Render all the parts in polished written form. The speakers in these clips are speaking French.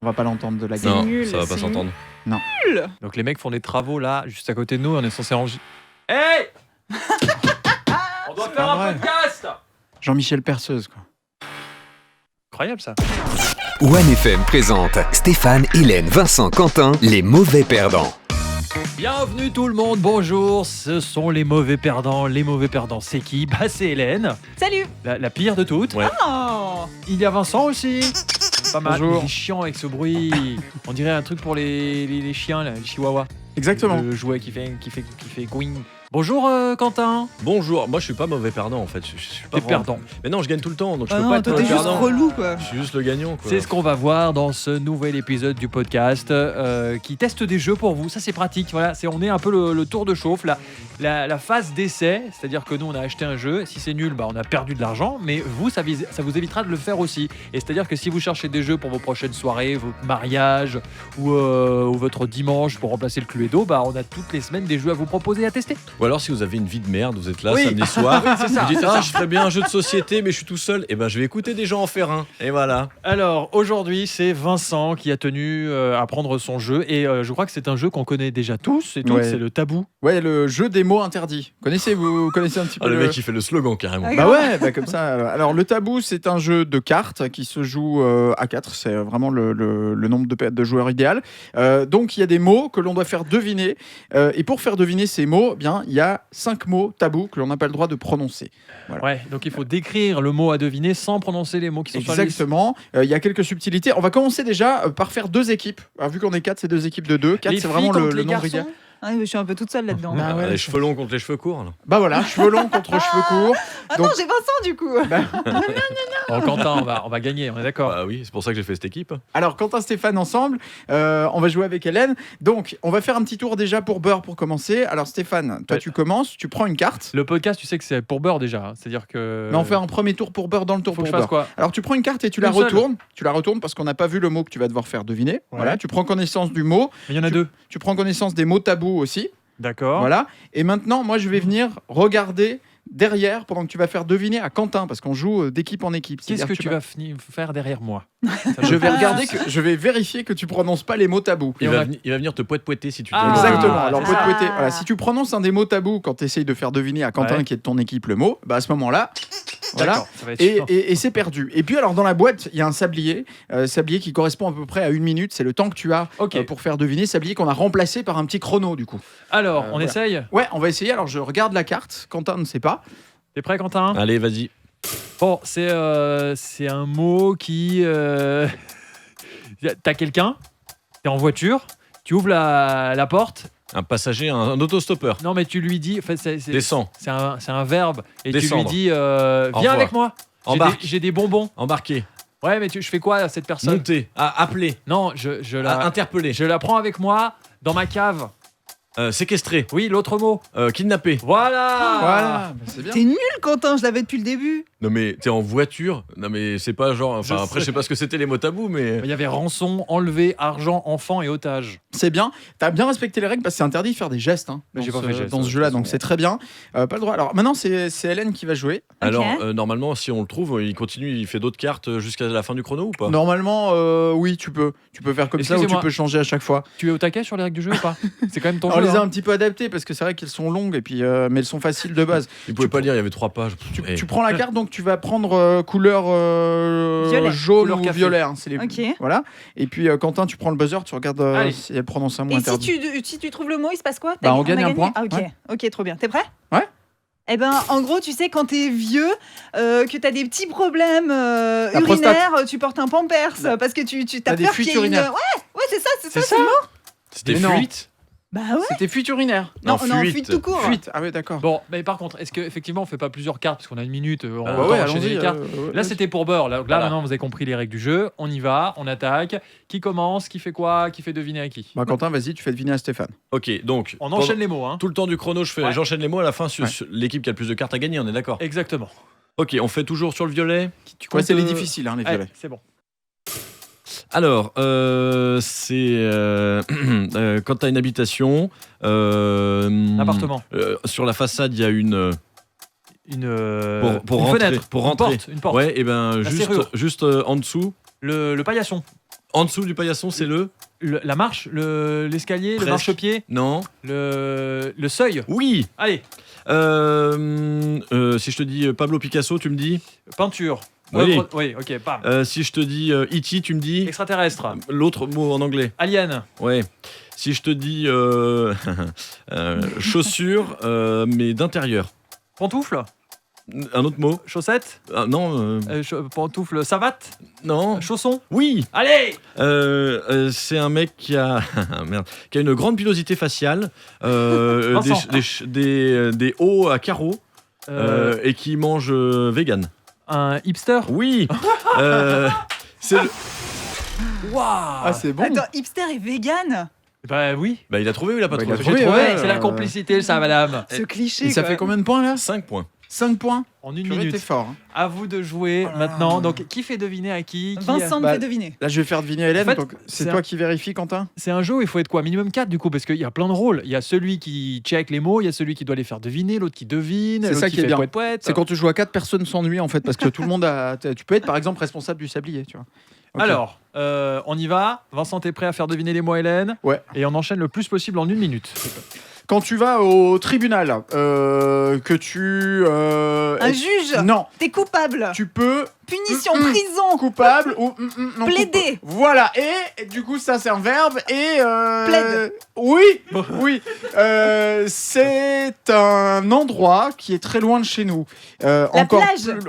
On va pas l'entendre de la C'est gueule. Non, nul, ça va pas c'est s'entendre. nul. Donc les mecs font des travaux là, juste à côté de nous, on est censé enregistrer. Hey On doit C'est faire pas un vrai. podcast. Jean-Michel Perceuse, quoi. Incroyable ça. OneFM présente Stéphane, Hélène, Vincent, Quentin, les mauvais perdants. Bienvenue tout le monde, bonjour, ce sont les mauvais perdants. Les mauvais perdants, c'est qui ? Bah c'est Hélène, Salut. la pire de toutes. Ouais. Oh. Il y a Vincent aussi. Pas mal, Bonjour. il est chiant avec ce bruit. On dirait un truc pour les chiens, là, les chihuahuas. Exactement. Le jouet qui fait going. Bonjour Quentin, Bonjour, moi je suis pas mauvais perdant en fait. Je suis pas t'es vraiment- perdant. Mais non, je gagne tout le temps donc je Ah peux non, pas être toi mauvais t'es juste perdant. relou quoi. Je suis juste le gagnant quoi. C'est ce qu'on va voir dans ce nouvel épisode du podcast qui teste des jeux pour vous. Ça c'est pratique. Voilà, on est un peu le tour de chauffe, la phase d'essai. C'est-à-dire que nous on a acheté un jeu. Si c'est nul, bah on a perdu de l'argent. Mais vous, ça vous évitera de le faire aussi. Et c'est-à-dire que si vous cherchez des jeux pour vos prochaines soirées, votre mariage ou votre dimanche pour remplacer le Cluedo, bah on a toutes les semaines des jeux à vous proposer à tester. Ou alors si vous avez une vie de merde, vous êtes là Oui. samedi soir, c'est ça, vous dites c'est ah ça. je ferais bien un jeu de société mais je suis tout seul. Et ben je vais écouter des gens en faire un. Et voilà. Alors aujourd'hui c'est Vincent qui a tenu à prendre son jeu et je crois que c'est un jeu qu'on connaît déjà tous et tout, Ouais. c'est le tabou. Ouais, le jeu des mots interdits. Vous connaissez un petit peu Ah, le mec il fait le slogan carrément. Ah, Bah ouais, bah comme ça. Alors le tabou, c'est un jeu de cartes qui se joue à 4. C'est vraiment le nombre de joueurs idéal. Donc il y a des mots que l'on doit faire deviner. Et pour faire deviner ces mots, eh bien il y a 5 mots tabous que l'on n'a pas le droit de prononcer. Voilà. Ouais, donc il faut décrire le mot à deviner sans prononcer les mots qui sont sur la liste. Exactement. Il y a quelques subtilités. On va commencer déjà par faire 2 équipes. Alors, vu qu'on est 4, c'est 2 équipes de 2. 4, Les c'est filles vraiment contre le les nombre garçons. idéal. Ah, je suis un peu toute seule là-dedans. Bah ouais. Les cheveux longs contre les cheveux courts là. Bah voilà, cheveux longs contre cheveux courts. Ah Donc- non, j'ai Vincent du coup. Oh, Quentin, on va gagner, on est d'accord. Bah oui, c'est pour ça que j'ai fait cette équipe. Alors, Quentin, Stéphane, ensemble, on va jouer avec Hélène. Donc, on va faire un petit tour déjà pour Beurre pour commencer. Alors, Stéphane, toi, Ouais. tu commences, tu prends une carte. Le podcast, tu sais que c'est pour beurre déjà, hein. C'est-à-dire que. Mais on fait un premier tour pour Beurre dans le tour Faut que pour je fasse Beurre. quoi ? Alors, tu prends une carte et tu la Une seule. retournes. Tu la retournes parce qu'on n'a pas vu le mot que tu vas devoir faire deviner. Ouais. Voilà, tu prends connaissance du mot. Il y en a deux. Tu prends connaissance des mots tabous aussi. D'accord. Voilà. Et maintenant, moi, je vais venir regarder derrière pendant que tu vas faire deviner à Quentin parce qu'on joue d'équipe en équipe. Qu'est-ce C'est-à-dire que tu vas faire derrière moi ? Je vais regarder, je vais vérifier que tu prononces pas les mots tabous. Et Il on va, a- il va venir te poète-poêter si tu Ah, Exactement. Ah, Alors, c'est ça. poète-poêter. Voilà, si tu prononces un des mots tabous quand tu essayes de faire deviner à Quentin, Ouais. qui est de ton équipe, le mot, bah à ce moment-là, voilà. D'accord, ça va être Et, chiant. et c'est perdu. Et puis, alors, dans la boîte, il y a un sablier. Sablier qui correspond à peu près à 1 minute. C'est le temps que tu as Ok. pour faire deviner. Sablier qu'on a remplacé par un petit chrono, du coup. Alors, on voilà. essaye. Ouais, on va essayer. Alors, je regarde la carte. Quentin ne sait pas. T'es prêt, Quentin ? Allez, vas-y. Bon, c'est un mot qui. T'as quelqu'un, t'es en voiture, tu ouvres la porte. Un passager, un autostoppeur. Non, mais tu lui dis. Enfin, c'est Descends, un verbe. Et Descendre. tu lui dis viens revoir. avec moi. Embarque. J'ai des bonbons. embarquer, Ouais, mais je fais quoi à cette personne ? monter, appeler, Non, je interpeller, la prends avec moi dans ma cave. séquestrer, Oui, l'autre mot. kidnapper. Voilà. Voilà. Bah, c'est bien. T'es nul Quentin, je l'avais depuis le début. Non mais t'es en voiture. Non mais c'est pas genre. Enfin Je après sais. je sais pas ce que c'était les mots tabous mais. Il y avait rançon, enlevé, argent, enfant et otage. C'est bien. T'as bien respecté les règles parce que c'est interdit de faire des gestes hein, Mais dans, j'ai pas ce, fait geste, dans ce de jeu-là. toute Donc, façon. c'est très bien. Pas le droit. Alors, maintenant, c'est Hélène qui va jouer. Alors normalement si on le trouve il continue il fait d'autres cartes jusqu'à la fin du chrono ou pas? Normalement, oui, tu peux. Tu peux faire comme ça ou tu Excusez-moi. peux changer à chaque fois. Tu es au taquet sur les règles du jeu ou pas ? C'est quand même ton On jeu. les a hein. un petit peu adaptées parce que c'est vrai qu'elles sont longues et puis, mais elles sont faciles de base. Il pouvait pas lire il y avait 3 pages. Eh. Tu prends la carte, donc tu vas prendre couleur Violet. jaune Couleur ou café. violet. hein, c'est les... Ok. Voilà. Et puis Quentin, tu prends le buzzer, tu regardes Allez. si elle prononce un mot Et interdit. si tu trouves le mot, il se passe quoi? Bah, on a gagne un gagné point. Ah, ok, Ouais. ok, trop bien. T'es prêt? Ouais. Eh ben, en gros, tu sais, quand t'es vieux, que t'as des petits problèmes La urinaires, tu portes un pampers parce que tu T'as t'as des peur qu'il y fuites ait une... urinaires. Ouais, c'est ça, c'est C'est ça, ça c'est le mot. C'était Mais non. fuite. Bah ouais. C'était fuite urinaire. Non, Non, non, fuite. fuite tout court. Fuite. Ah oui, d'accord. Bon, mais par contre, est-ce qu'effectivement on fait pas plusieurs cartes parce qu'on a 1 minute, on Ah va ouais, enchaîner allons-y. les cartes. Là, c'était pour beurre. Là, Voilà. maintenant, vous avez compris les règles du jeu. On y va, on attaque. Qui commence ? Qui fait quoi ? Qui fait deviner à qui ? Bah, Quentin, vas-y, tu fais deviner à Stéphane. Ok donc. On pendant enchaîne les mots, hein. tout le temps du chrono Ouais. j'enchaîne les mots à la fin sur Ouais. sur l'équipe qui a le plus de cartes à gagner on est d'accord. Exactement. Ok on fait toujours sur le violet. Tu Ouais, comptes, c'est les difficiles, hein, les Allez, violets. c'est bon. Alors, c'est quand tu as une habitation. Appartement. Sur la façade, il y a une. Pour une rentrer. fenêtre. Pour rentrer. Une porte. Ouais, et ben La serrure. juste en dessous. Le paillasson. En dessous du paillasson, c'est La marche, l'escalier, le Presque. marchepied, Non. le seuil. Oui. Allez, Si je te dis Pablo Picasso, tu me dis. peinture. Oui. Oui, ok, bam. Si je te dis E.T., tu me dis. Extraterrestre. L'autre mot en anglais. Alien. Ouais. Si je te dis chaussures, mais d'intérieur. Pantoufle. Un autre mot. Chaussette. Ah, non. Pantoufle. Savate. Non. Chausson. Oui. Allez. C'est un mec qui a merde, qui a une grande pilosité faciale, Vincent. des hauts à carreaux et qui mange vegan. Un hipster. Oui. C'est le- Waouh. Ah, c'est bon. Attends, hipster et vegan. Bah oui. Bah, il a trouvé ou il a pas Bah, il a trouvé trouvé, ouais. C'est la complicité, ça, madame. Ce cliché. Et ça quand fait même. combien de points là 5 points. 5 points. En une Purée, minute. t'es fort. Hein. À vous de jouer maintenant. Donc, qui fait deviner à qui Vincent me Bah, fait deviner. Là, je vais faire deviner Hélène. En fait, donc c'est c'est toi un- qui vérifie, Quentin. C'est un jeu où il faut être quoi Minimum 4 du coup, parce qu'il y a plein de rôles. Il y a celui qui check les mots, il y a celui qui doit les faire deviner, l'autre qui devine, C'est l'autre ça qui qui est fait bien. poète poète. C'est quand tu joues à 4, personne s'ennuie en fait, parce que tout le monde a. Tu peux être par exemple responsable du sablier, tu vois. Ok. Alors, on y va. Vincent, t'es prêt à faire deviner les mots Hélène Ouais. Et on enchaîne le plus possible en une minute. Quand tu vas au tribunal, que tu. Un juge. Non, T'es coupable. tu peux Punition, prison. coupable ou non Plaider. coupable. Voilà, et du coup ça c'est un verbe et Plaide. Oui, oui. C'est un endroit qui est très loin de chez nous.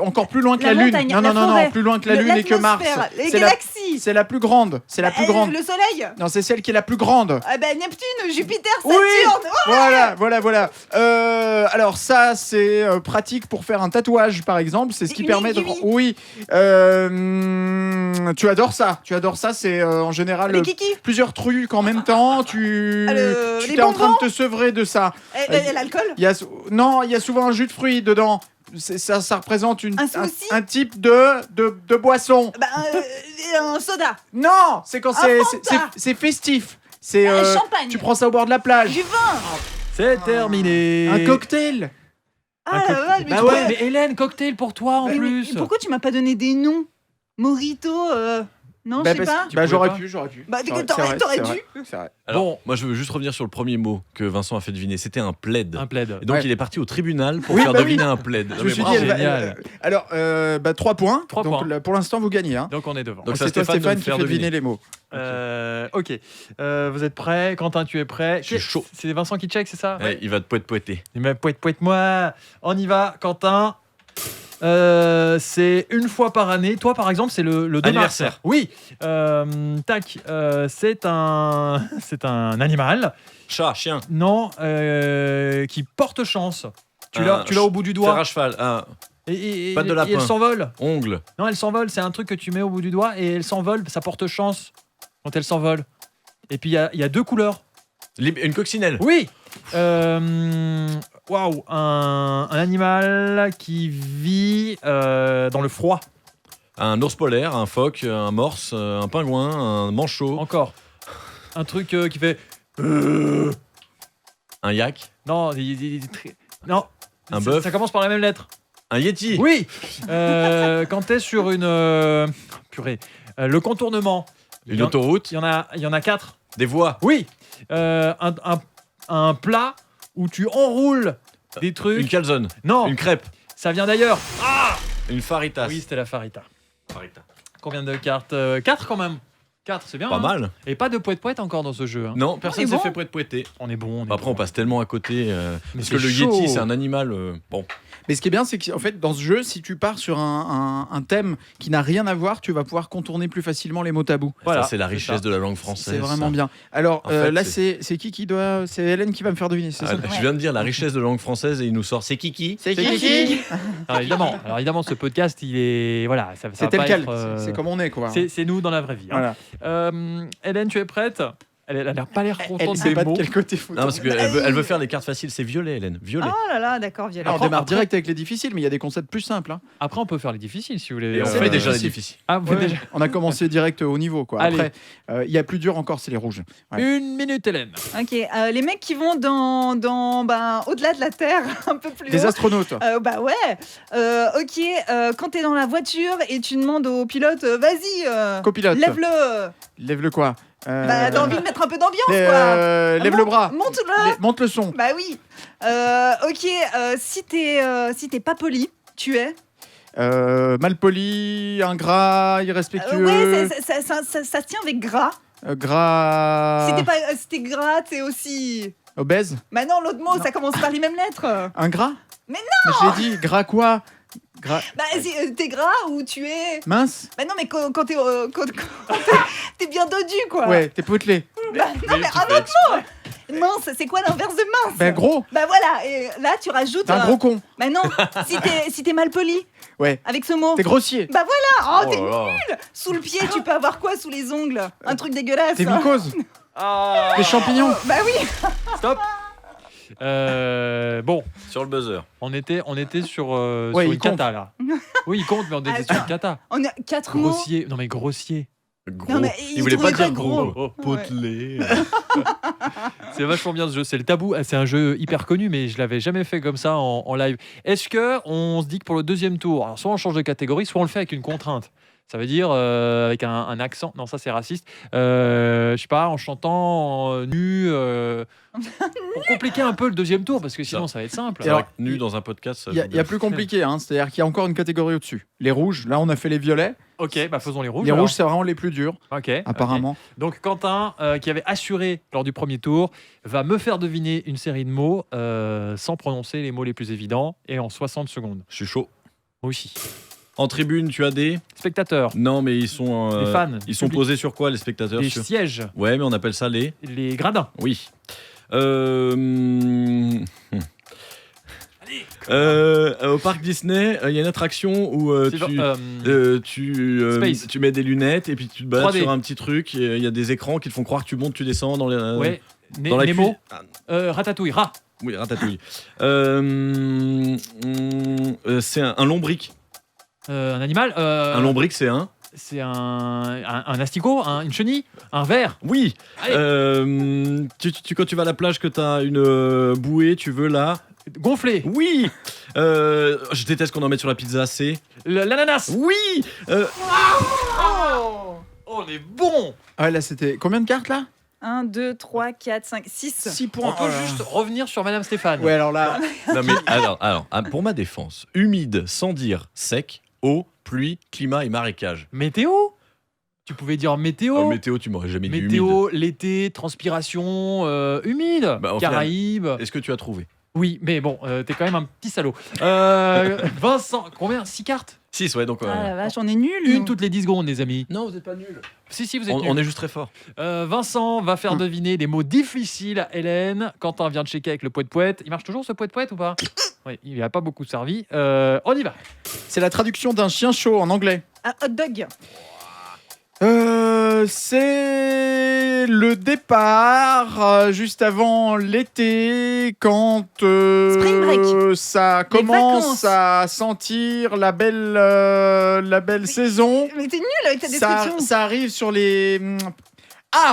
Encore plus loin que la, La Lune. montagne, non, la non, forêt, plus loin que la Lune et que Mars. l'atmosphère, les C'est la, galaxies. c'est la plus grande. C'est la plus grande. Le soleil. Non, c'est celle qui est la plus grande. Ah bah, Neptune, Jupiter, Oui. Saturne. Oh, Voilà. Alors ça, c'est pratique pour faire un tatouage, par exemple. C'est ce qui Une permet de. aiguille. Oui. Tu adores ça. C'est en général les kikis. plusieurs trucs en même temps. Tu Les es en train bonbons. de te sevrer de ça. L'alcool. Il y a souvent un jus de fruits dedans. Ça représente Un smoothie. un type de boisson. Bah, un soda. Non, c'est quand Un Fanta. c'est festif. C'est Champagne. tu prends ça au bord de la plage. Du vin. C'est terminé. Un cocktail. Ah la vache, mais Bah tu ouais, pourrais- mais Hélène, cocktail pour toi en mais plus. pourquoi tu m'as pas donné des noms? Morito, non, je sais pas. Bah, pouvais j'aurais pu. Bah, C'est vrai, t'aurais c'est dû. vrai, c'est vrai. Alors, Bon. moi je veux juste revenir sur le premier mot que Vincent a fait deviner. C'était un plaid. Un plaid. Et donc Ouais. il est parti au tribunal pour Oui, faire bah deviner un plaid. Je Non, me mais suis bravo. dit, Génial. alors, 3 points. 3 donc points. là, pour l'instant, vous gagnez. Hein. Donc on est devant. Donc c'est à c'est toi, Stéphane de Stéphane, me qui faire fait deviner deviner. les mots. Ok. Vous êtes prêts Quentin, tu es prêt Je suis chaud. C'est Vincent qui check, c'est ça Ouais, il va te poète-poêter. Mais poète-moi. On y va, Quentin. C'est une fois par année. Toi, par exemple, c'est le 2 mars. Anniversaire. Oui. Tac. C'est un animal. Chat, chien, Non. Qui porte chance. Tu l'as au bout du fer doigt. à cheval, Et patte de et lapin. elle s'envole. ongle, Non, elle s'envole. C'est un truc que tu mets au bout du doigt et elle s'envole. Ça porte chance quand elle s'envole. Et puis il y a 2 couleurs. une coccinelle, Oui. Waouh, un animal qui vit dans le froid. un ours polaire, un phoque, un morse, un pingouin, un manchot, Encore. Un truc qui fait. un yak, Non, non. Un Ça- bœuf. Ça commence par la même lettre. un yeti, Oui. Quand t'es sur une purée, le contournement. une autoroute, Il y en a 4. des voies, Oui. Un plat où tu enroules des trucs. une calzone, Non, une crêpe, ça vient d'ailleurs. une faritas. Oui, c'était la farita. Farita. Combien de cartes 4 quand même. 4, c'est bien. Pas hein. mal. Et pas de poète-poète encore dans ce jeu. hein. Non, personne est s'est bon. fait poète-poêter. On est bon. Après, on passe tellement à côté. Mais Parce que c'est le chaud. yeti, c'est un animal. Bon, Mais ce qui est bien, c'est qu'en fait, dans ce jeu, si tu pars sur un thème qui n'a rien à voir, tu vas pouvoir contourner plus facilement les mots tabous. Voilà, ça, c'est la c'est richesse ça. de la langue française. C'est vraiment ça. bien. Alors En fait, là, c'est qui doit. C'est Hélène qui va me faire deviner, c'est Ah, ça je viens de dire la richesse de la langue française et il nous sort c'est Kiki. C'est Alors évidemment, ce podcast, il est voilà, ça C'est va tel pas quel. être, C'est comme on est, quoi. c'est nous dans la vraie vie. hein. Voilà. Hélène, tu es prête? Elle a pas l'air Elle contente sait des pas de mots. quel côté foutre. Non, parce qu'elle veut faire les cartes faciles. C'est violet, Hélène. Violet. Oh là là, d'accord, Violet. Alors, on démarre après- direct avec les difficiles, mais il y a des concepts plus simples. Hein. Après, on peut faire les difficiles si vous voulez. Et on c'est fait les déjà les difficiles. difficiles. Ah, vous Ouais, déjà. On a commencé direct au niveau. Quoi. Allez. Après, il y a plus dur encore, c'est les rouges. Ouais. 1 minute, Hélène. Ok, les mecs qui vont au-delà de la Terre, un peu plus Des haut. astronautes. Bah ouais. Quand t'es dans la voiture et tu demandes au pilote, vas-y, Copilote. lève-le. Lève le quoi Bah t'as envie de mettre un peu d'ambiance, quoi. Lève le bras. Monte-le. Monte le son. Bah oui. Si t'es pas poli, tu es. Malpoli, ingrat, irrespectueux. Ouais, ça se tient avec gras. Gras. Si t'es gras, t'es aussi. Obèse. Bah non, l'autre mot, ça commence par les mêmes lettres. Ingrat. Mais non. Je l'ai dit. Gras quoi Gras. Bah t'es gras ou tu es. Mince. Bah non, mais quand t'es bien dodu, quoi. Ouais, t'es potelé. Bah non, mais un autre mot. Mince, c'est quoi l'inverse de mince? Ben gros. Bah voilà, et là tu rajoutes. T'es un gros con. Bah non, si t'es mal poli. Ouais. Avec ce mot. T'es grossier. Bah voilà, Oh t'es là là. sous le pied, tu peux avoir quoi sous les ongles? Un truc dégueulasse. T'es mycose. Des champignons. Bah oui. Stop. Bon, Sur le buzzer. on était sur, Ouais, sur il une compte. cata là. Oui, il compte, mais on était sur une cata. On a 4 mots. Grossier. Non mais grossier. Gros. Non, mais il voulait pas trouvait dire pas gros. gros. Potelé. C'est vachement bien ce jeu. C'est le tabou. C'est un jeu hyper connu, mais je l'avais jamais fait comme ça en live. Est-ce que on se dit que pour le deuxième tour, alors soit on change de catégorie, soit on le fait avec une contrainte. Ça veut dire avec un accent. Non, ça c'est raciste. Je sais pas, en chantant nu. Pour compliquer un peu le deuxième tour, parce que sinon ça va être simple. C'est Alors, vrai que nu dans un podcast, ça Il y, joue a bien. plus compliqué, hein. C'est-à-dire qu'il y a encore une catégorie au-dessus. Les rouges, là on a fait les violets. Ok, bah faisons les rouges. Les alors. rouges, c'est vraiment les plus durs, Ok. apparemment. Donc Quentin, qui avait assuré lors du premier tour, va me faire deviner une série de mots sans prononcer les mots les plus évidents et en 60 secondes. Je suis chaud. Moi aussi. En tribune, tu as des. Spectateurs, Non, mais ils sont. les fans, Ils sont public, posés sur quoi, les spectateurs les sur... sièges, Ouais, mais on appelle ça les. les gradins. Oui. Au parc Disney, il y a une attraction où Space. tu mets des lunettes et puis tu te balades 3D. sur un petit truc. Il y a des écrans qui te font croire que tu montes, tu descends dans les. Ouais. Dans la Nemo, cuisine. Ah, Ratatouille, rat. oui, ratatouille. C'est un lombric. Un animal. Un lombric, c'est un. C'est un asticot, une chenille, un ver. Oui. Allez. Quand tu vas à la plage, que tu as une bouée, tu veux là. Gonflé. Oui. Je déteste qu'on en mette sur la pizza. C'est. L'ananas. Oui. Oh, on est bon. Ah ouais, là c'était. Combien de cartes là 1, 2, 3, 4, 5, 6. 6 On points. peut juste revenir sur Madame Stéphane. Ouais, alors là. Non mais alors, pour ma défense, humide sans dire sec, eau, pluie, climat et marécage. Météo. Tu pouvais dire météo. Météo, tu m'aurais jamais dit humide. Météo, l'été, transpiration, humide, Bah, au Caraïbes. Est-ce que tu as trouvé? Oui, mais bon, t'es quand même un petit salaud. Vincent, combien 6 cartes 6, ouais, donc. Ah la vache, on est nuls. Une nous. toutes les 10 secondes, les amis. Non, vous n'êtes pas nuls. Si, vous êtes On nuls. est juste très fort. Vincent va faire deviner des mots difficiles à Hélène. Quentin vient de checker avec le poète-poète. Il marche toujours ce poète-poète ou pas? Oui, il n'a pas beaucoup servi. On y va. C'est la traduction d'un chien chaud en anglais. Un hot dog. C'est le départ juste avant l'été quand Spring break. ça Les commence vacances. à sentir la belle saison. Mais t'es nul avec ta description. Ça arrive sur les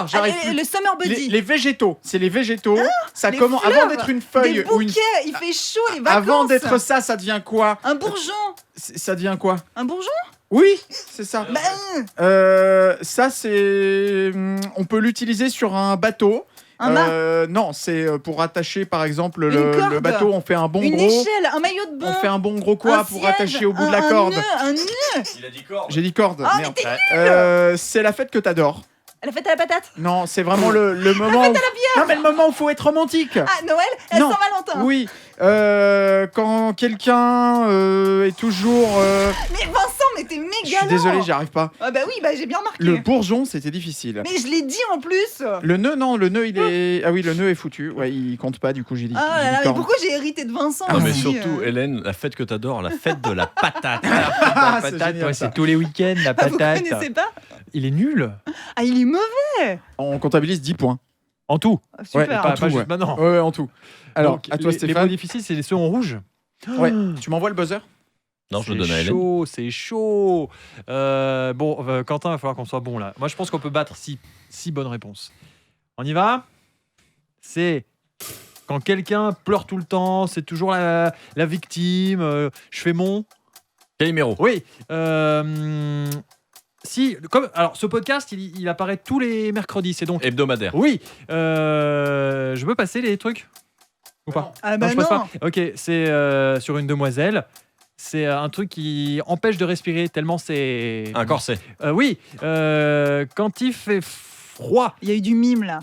j'arrive plus. Le summer buddy. Les végétaux, c'est les végétaux. Ça les commence fleurs, avant d'être une feuille Des ou une. bouquets, il fait chaud, les vacances. Avant d'être ça, ça devient quoi? Un bourgeon. Ça devient quoi? Un bourgeon. Oui, c'est ça. Bah, Ça, c'est. On peut l'utiliser sur un bateau. un mât. Non, c'est pour attacher, par exemple, Une le corde. bateau. On fait un bon Une gros. échelle, un maillot de bain. On fait un bon gros quoi un pour siège, attacher au bout de la un corde. nœud, un nœud. Il a dit corde. J'ai dit corde. Oh, mais merde. t'es C'est la fête que t'adores. Elle a fait à la patate. Non, c'est vraiment le moment. Non, mais le moment où il faut être romantique. Ah, Noël, la Non. Saint-Valentin. Oui, quand quelqu'un est toujours. Mais Vincent, mais t'es Je méga suis désolé, lent. j'y arrive pas. Ah bah oui, bah j'ai bien remarqué. Le bourgeon, c'était difficile. Mais je l'ai dit en plus. Le nœud, non, le nœud, il est. Ah oui, le nœud est foutu. Ouais, il compte pas, du coup, j'ai dit. Ah j'ai là dit là, mais corne. pourquoi j'ai hérité de Vincent Non, mais aussi, surtout, Hélène, la fête que t'adores, la fête de la patate. Ah, c'est patate, génial, ouais, ça. c'est tous les week-ends, la Ah, vous patate. connaissez pas? Il est nul. Ah, il est mauvais. On comptabilise 10 points. En tout. Super. en Pas tout, ouais. juste maintenant. Ouais, en tout. Alors, Donc, à toi, les mots Stéphane. difficiles, c'est ceux en rouge. Ouais. Tu m'envoies le buzzer? Non, je le donne à C'est Hélène. chaud, c'est chaud. Quentin, il va falloir qu'on soit bon là. Moi, je pense qu'on peut battre 6 bonnes réponses. On y va? C'est quand quelqu'un pleure tout le temps, c'est toujours la victime. Je fais mon. Calimero. Oui. Alors, ce podcast, il apparaît tous les mercredis. C'est donc. Hebdomadaire. Oui. Je peux passer les trucs ou pas? Ah bah je passe non. pas. Ok, c'est sur une demoiselle. C'est un truc qui empêche de respirer tellement c'est. Un corset. Oui. Quand il fait froid, Il y a eu du mime là.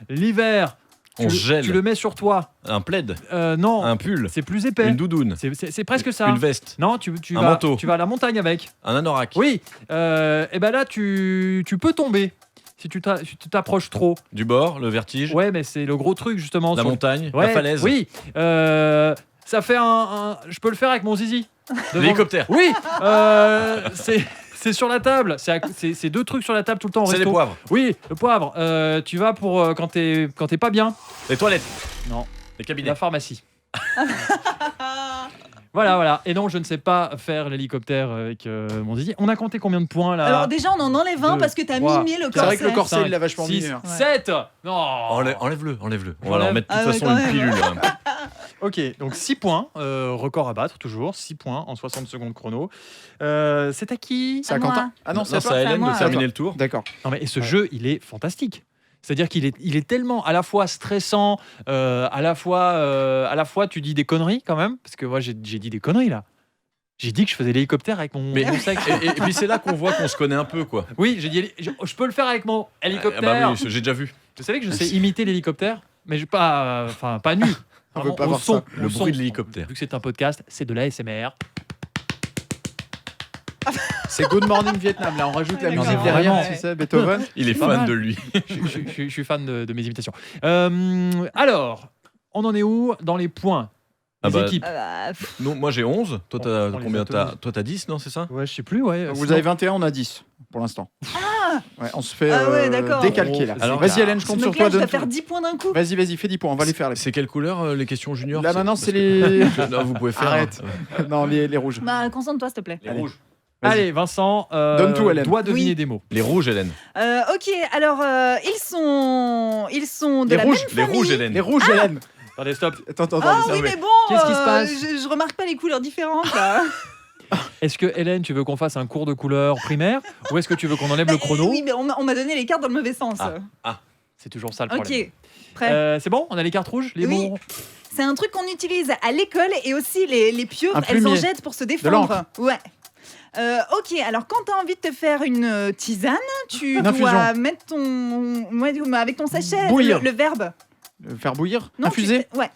l'hiver, On gèle. tu le mets sur toi. Un plaid. Non, Un pull. c'est plus épais. Une doudoune. C'est presque ça. Une veste. Non, tu Un vas, manteau. tu vas à la montagne avec. Un anorak. Oui. Et ben là, tu peux tomber si tu t'approches trop. Du bord, le vertige. Ouais, mais c'est le gros truc justement. La sur- montagne. Ouais, La falaise. Oui. Ça fait je peux le faire avec mon zizi. Devant- L'hélicoptère. Oui. C'est sur la table. C'est 2 trucs sur la table tout le temps au C'est les resto. poivres. Oui, le poivre. Tu vas pour quand t'es pas bien. Les toilettes. Non. Les cabinets. La pharmacie. Voilà. Et non, je ne sais pas faire l'hélicoptère avec mon zizi. On a compté combien de points là? Alors déjà, on en enlève un deux, parce que t'as trois. mimé le corset. C'est vrai que le corset, Cinq, il l'a vachement mis. 6, hein. 7. Non. Enlève-le. On va leur mettre de Ah toute ouais, façon quand une même. pilule. Ok, donc 6 points. Record à battre, toujours. 6 points en 60 secondes chrono. C'est à qui? C'est à À moi. Quentin? Ah non, c'est à c'est toi. à Hélène moi. de terminer le tour. D'accord. Non, mais ce jeu, il est fantastique. C'est-à-dire qu'il est tellement à la fois stressant, à la fois tu dis des conneries quand même, parce que moi j'ai dit des conneries là. J'ai dit que je faisais l'hélicoptère avec mon sexe. Et puis c'est là qu'on voit qu'on se connaît un peu, quoi. Oui, j'ai dit je peux le faire avec mon hélicoptère. Bah oui, j'ai déjà vu. Vous savez que je sais imiter l'hélicoptère, mais pas nu. On veut Vraiment pas au voir son, ça. au Le son. bruit de l'hélicoptère. Vu que c'est un podcast, c'est de l'ASMR. C'est Good Morning Vietnam. Là, on rajoute la D'accord. musique derrière, Vraiment. c'est ça, Beethoven. Il est Pas fan mal. de lui. Je suis fan de mes imitations. Alors, on en est où dans les points? Les équipes. Non, moi j'ai 11. Toi, t'as On les combien? a tous. Toi, t'as 10, non? C'est ça? Ouais, je sais plus, ouais. Vous Sinon- avez 21, on a 10 pour l'instant. Ouais, on se fait Ah ouais, d'accord. décalquer là. Alors, Vas-y, Hélène, je compte sur Donc toi. là, je dois donne faire tout. 10 points d'un coup. Vas-y, fais 10 points, on va les faire. C'est quelle couleur les questions juniors? Là maintenant, c'est les. les. Non, vous pouvez faire. Arrête. Non, les rouges. Bah, concentre-toi, s'il te plaît. Les rouges. Vas-y. Allez, Vincent, Donne tout, Hélène. doit deviner Oui. des mots. Les rouges, Hélène. Ok, alors ils sont de Les la rouges, même Les famille. rouges, Hélène. Les rouges, Hélène. Attendez, stop. Attends. Ah Non, oui, mais mais bon, qu'est-ce qui se passe je remarque pas les couleurs différentes là. Est-ce que Hélène, tu veux qu'on fasse un cours de couleur primaire ou est-ce que tu veux qu'on enlève le chrono? Oui, mais on m'a donné les cartes dans le mauvais sens. C'est toujours ça le problème. Ok, prêt. C'est bon? On a les cartes rouges? Les Oui. mots? C'est un truc qu'on utilise à l'école et aussi les pieuvres, Un elles en plumier. jettent pour se l'encre. défendre. Ouais. Ok, alors quand tu as envie de te faire une tisane, tu Une dois infusion. mettre avec ton sachet Bouillir. le verbe. Faire bouillir. Non, Infuser. Ouais.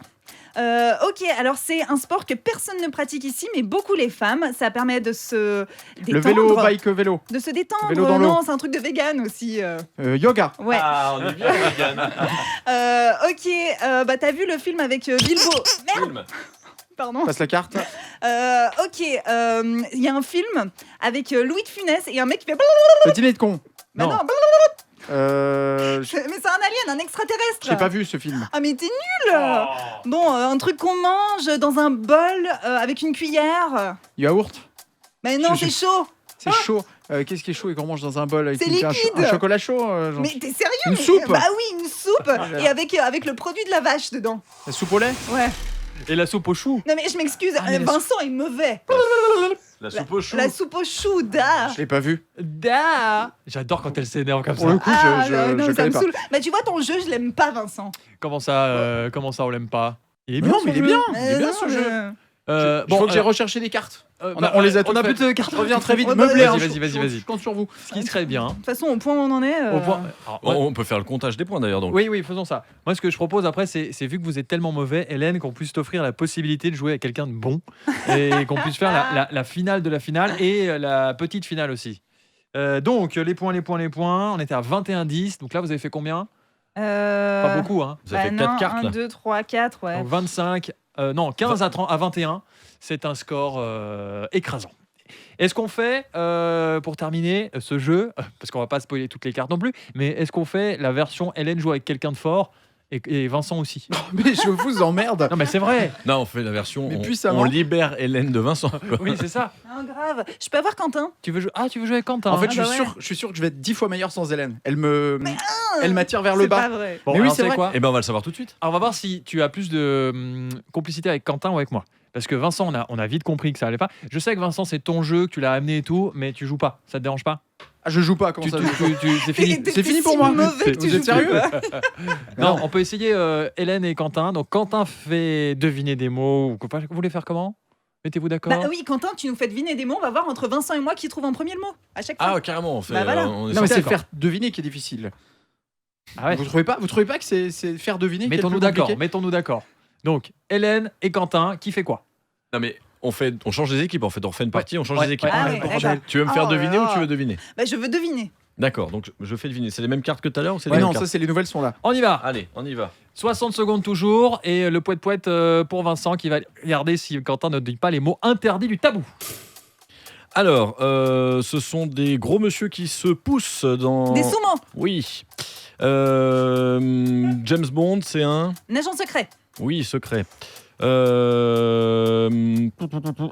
Ok, alors c'est un sport que personne ne pratique ici, mais beaucoup les femmes. Ça permet de se détendre. Le vélo, bike, vélo. De se détendre. Vélo dans l'eau. Non, c'est un truc de vegan aussi. Yoga. Ouais. Ah, on est bien, Yann. Ok, bah t'as vu le film avec Bilbo. Merde, Film. pardon. Passe la carte. Ok, il y a un film avec Louis de Funès et un mec qui fait. Le dîner de con. Bah Non. non, Je mais c'est un alien, un extraterrestre. j'ai pas vu ce film. Ah mais t'es nul. Bon, un truc qu'on mange dans un bol avec une cuillère. Yaourt. Mais non, Je- c'est chaud. C'est chaud. Qu'est-ce qui est chaud et qu'on mange dans un bol avec C'est un liquide. chocolat chaud genre. Mais t'es sérieux? Une mais- soupe. Bah oui, une soupe. Et avec le produit de la vache dedans. La soupe au lait. Ouais. Et la soupe aux choux? Non mais je m'excuse, mais la Vincent est mauvais. La soupe au chou. La soupe au chou, da. Je l'ai pas vu. Da. J'adore quand elle s'énerve comme Pour ça. le coup, Ah, je non, ça connais me pas. saoule. Bah tu vois, ton jeu, je l'aime pas, Vincent. Comment ça, on l'aime pas? Il est Non, ce mais il est jeu. bien. Il est bien Non, ce mais- jeu. Bon, Il faut que j'ai recherché des cartes. on les a toutes On a plus faites. de cartes. Je reviens très vite. Ouais, bah, Meublé. vas-y, hein, vas-y. Je compte sur vous. Ce qui serait bien. De toute façon, au point où on en est. Au point- Alors, moi- On peut faire le comptage des points d'ailleurs. Donc. Oui, faisons ça. Moi, ce que je propose après, c'est vu que vous êtes tellement mauvais, Hélène, qu'on puisse t'offrir la possibilité de jouer avec quelqu'un de bon et qu'on puisse faire la finale de la finale et la petite finale aussi. Donc, les points. On était à 21-10. Donc là, vous avez fait combien? Pas beaucoup, hein. Vous avez fait non, 4 cartes 1, là. 2, 3, 4, ouais. Donc 25, non, 15 à 21. C'est un score écrasant. Est-ce qu'on fait, pour terminer ce jeu, parce qu'on va pas spoiler toutes les cartes non plus, mais est-ce qu'on fait la version Hélène joue avec quelqu'un de fort et Vincent aussi? Mais je vous emmerde. Non mais c'est vrai. Non, on fait la version. Mais On puissamment. libère Hélène de Vincent. quoi. Oui, c'est ça. Non, grave. Je peux avoir Quentin? Tu veux jouer avec Quentin? En fait, hein. je suis sûr que je vais être 10 fois meilleur sans Hélène. Elle m'attire vers le C'est bas. pas vrai. Bon, Mais oui, alors, c'est tu sais vrai. quoi? Eh ben, on va le savoir tout de suite. Alors, on va voir si tu as plus de complicité avec Quentin ou avec moi. Parce que Vincent, on a vite compris que ça allait pas. Je sais que Vincent, c'est ton jeu, que tu l'as amené et tout, mais tu joues pas. Ça te dérange pas? Ah, je joue pas, comment ça je joue pas C'est fini. T'es C'est fini si pour moi. mauvais que tu Vous êtes joues sérieux plus, quoi. Non, on peut essayer Hélène et Quentin. Donc, Quentin fait deviner des mots. Ou quoi. Vous voulez faire comment? Mettez-vous d'accord? Bah oui, Quentin, tu nous fais deviner des mots. On va voir entre Vincent et moi qui trouve en premier le mot. À chaque fois. Ah, carrément, on fait. Bah, voilà. on est Non, mais c'est d'accord. faire deviner qui est difficile. Ah ouais. Vous trouvez pas que c'est faire deviner qui est le Mettons-nous plus d'accord. compliqué Mettons-nous d'accord. Donc, Hélène et Quentin, qui fait quoi? Non, mais on change les équipes en fait. On refait une partie, on change Ouais, les équipes. Ah ouais, d'accord. Tu veux me faire Oh là deviner ou là. tu veux deviner? Bah, je veux deviner. D'accord, donc je fais deviner. C'est les mêmes cartes que tout à l'heure ou c'est les Ouais, mêmes non, cartes ça, c'est les nouvelles sont là. On y va. Allez, on y va. 60 secondes toujours. Et le poète-poète pour Vincent qui va regarder si Quentin ne dit pas les mots interdits du tabou. Alors, ce sont des gros monsieur qui se poussent dans. Des sous-mots. Oui. James Bond, c'est un. Agent secret. Oui, secret.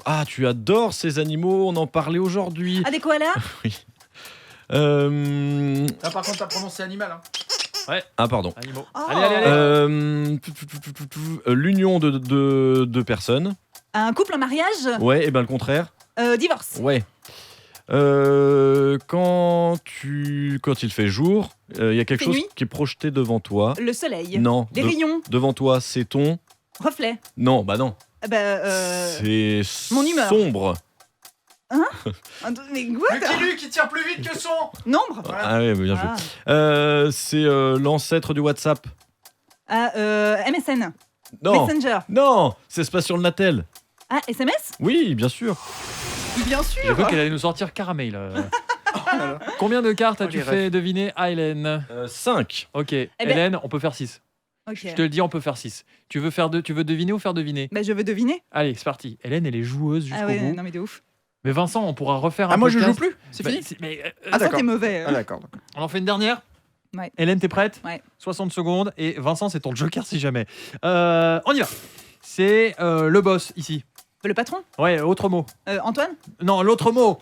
Ah, tu adores ces animaux, on en parlait aujourd'hui. Ah, des koalas. Oui. Ah, par contre, t'as prononcé animal. Hein. Ah, pardon. Animaux. Oh. Allez. L'union de deux personnes. Un couple en mariage. Ouais, et ben le contraire. Divorce. Ouais. Quand il fait jour, il y a quelque Fait chose nuit. qui est projeté devant toi. Le soleil. Non. Les rayons. Devant toi, c'est ton. Reflet. Non, bah non. Mon C'est humeur. sombre. Mais quoi? Qui tire plus vite que son. Nombre. Ah ouais, bien joué. Ah. C'est l'ancêtre du WhatsApp. MSN. Non. Messenger. Non, c'est pas sur le Natel. Ah, SMS. Oui, bien sûr. Bien J'ai sûr. cru qu'elle allait nous sortir caramel. Combien de cartes as-tu les fait deviner à Hélène? 5. Ok. ben- Hélène, on peut faire 6. Ok. Je te le dis, on peut faire 6. Tu veux deviner ou faire deviner? Bah, je veux deviner. Allez, c'est parti. Hélène, elle est joueuse jusqu'au Ah ouais, bout. non mais de ouf. Mais Vincent, on pourra refaire un Ah, moi, je podcast. joue plus. C'est Bah, fini. mais, Ah, Ça, d'accord. t'es mauvais. Ah, d'accord. on en fait une dernière? Ouais. Hélène, t'es prête? Ouais. 60 secondes. Et Vincent, c'est ton joker si jamais. On y va. C'est le boss ici. Le patron. Ouais, autre mot. Antoine. Non, l'autre mot.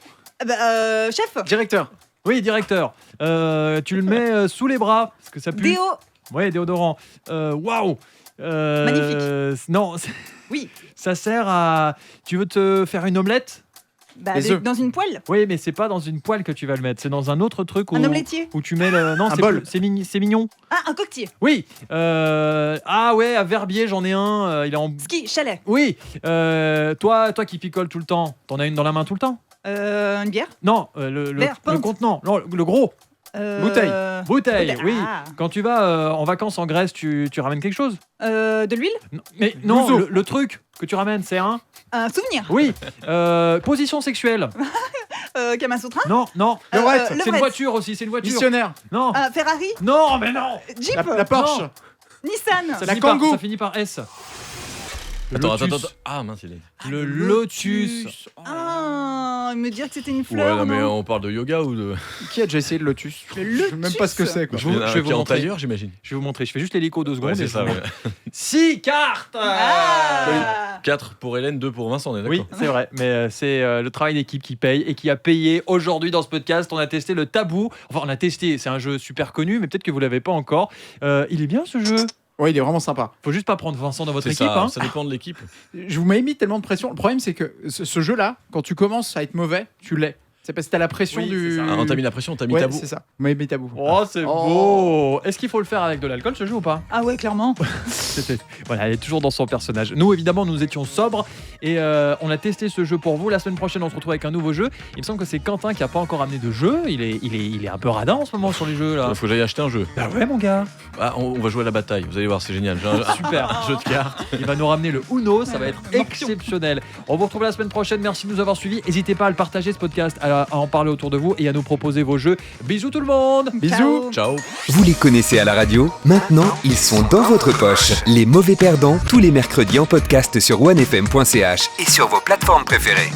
Chef. Directeur. Oui, directeur. Tu le mets sous les bras parce que ça pue. Déo. Ouais, déodorant. Waouh. Magnifique. Non, Oui. ça sert à. Tu veux te faire une omelette? Bah, Les œufs. dans une poêle. Oui, mais c'est pas dans une poêle que tu vas le mettre. C'est dans un autre truc où, Un omeletier. où tu mets le. Non, Un c'est bol. c'est mignon. Ah, un coquetier. Oui. Ah ouais, à Verbier, j'en ai un. Il est en. Ski. Chalet. Oui. Toi qui picoles tout le temps, t'en as une dans la main tout le temps? Une bière. Non, le Verre, le pinte. contenant. Non, le gros. Bouteille. Bouteille, oui. Ah. Quand tu vas en vacances en Grèce, tu ramènes quelque chose? De l'huile. Non, mais non, L'ouzo. le truc que tu ramènes, c'est un. Un souvenir. Oui. Position sexuelle. Kamasutra. Non, non. Levrette. C'est une Levrette. voiture aussi, c'est une voiture. Missionnaire. Non. Ferrari. Non, mais non. Jeep. La Porsche. Non. Nissan. Ça La finit par- Kangoo. Ça finit par S. Le Attends. lotus. Ah mince, il est. Le lotus. Ah, me dire que c'était une Ouais, fleur. non, mais non on parle de yoga ou de. Qui a déjà essayé le lotus? Le Je sais même pas ce que c'est. quoi. Je vais vous en montrer. tailleur, j'imagine. Je vais vous montrer. Je fais juste l'hélico 2 secondes. Ouais, et c'est je ça. vous Ouais. montre. 6 cartes. Ah. 4 pour Hélène, 2 pour Vincent, on est d'accord. Oui, c'est vrai, mais c'est le travail d'équipe qui paye et qui a payé aujourd'hui dans ce podcast. On a testé le Tabou. Enfin, on a testé, c'est un jeu super connu, mais peut-être que vous l'avez pas encore. Il est bien ce jeu. Ouais, il est vraiment sympa. Faut juste pas prendre Vincent dans votre C'est équipe. ça, Hein. ça dépend de l'équipe. Je vous m'avais mis tellement de pression. Le problème, c'est que ce jeu-là, quand tu commences à être mauvais, tu l'es. C'est parce que t'as la pression Oui, du. c'est ça. Ah, on t'a mis la pression, on t'a mis Ouais, tabou. c'est ça. Vous m'avez mis tabou. Oh, c'est Oh. beau. Est-ce qu'il faut le faire avec de l'alcool ce jeu ou pas? Ah ouais, clairement. Voilà, elle est toujours dans son personnage. Nous, évidemment, nous étions sobres et on a testé ce jeu pour vous. La semaine prochaine, on se retrouve avec un nouveau jeu. Il me semble que c'est Quentin qui a pas encore amené de jeu. Il est un peu radin en ce moment sur les jeux là. Il faut que j'aille acheter un jeu. Bah ouais, mon gars. Ah, on va jouer à la bataille, vous allez voir, c'est génial. J'ai un Super. jeu de cartes. Il va nous ramener le Uno, ça va être exceptionnel. On vous retrouve la semaine prochaine, merci de nous avoir suivis. N'hésitez pas à le partager ce podcast, à en parler autour de vous et à nous proposer vos jeux. Bisous tout le monde. Bisous. Ciao. Vous les connaissez à la radio? Maintenant, ils sont dans votre poche. Les mauvais perdants, tous les mercredis en podcast sur onefm.ch et sur vos plateformes préférées.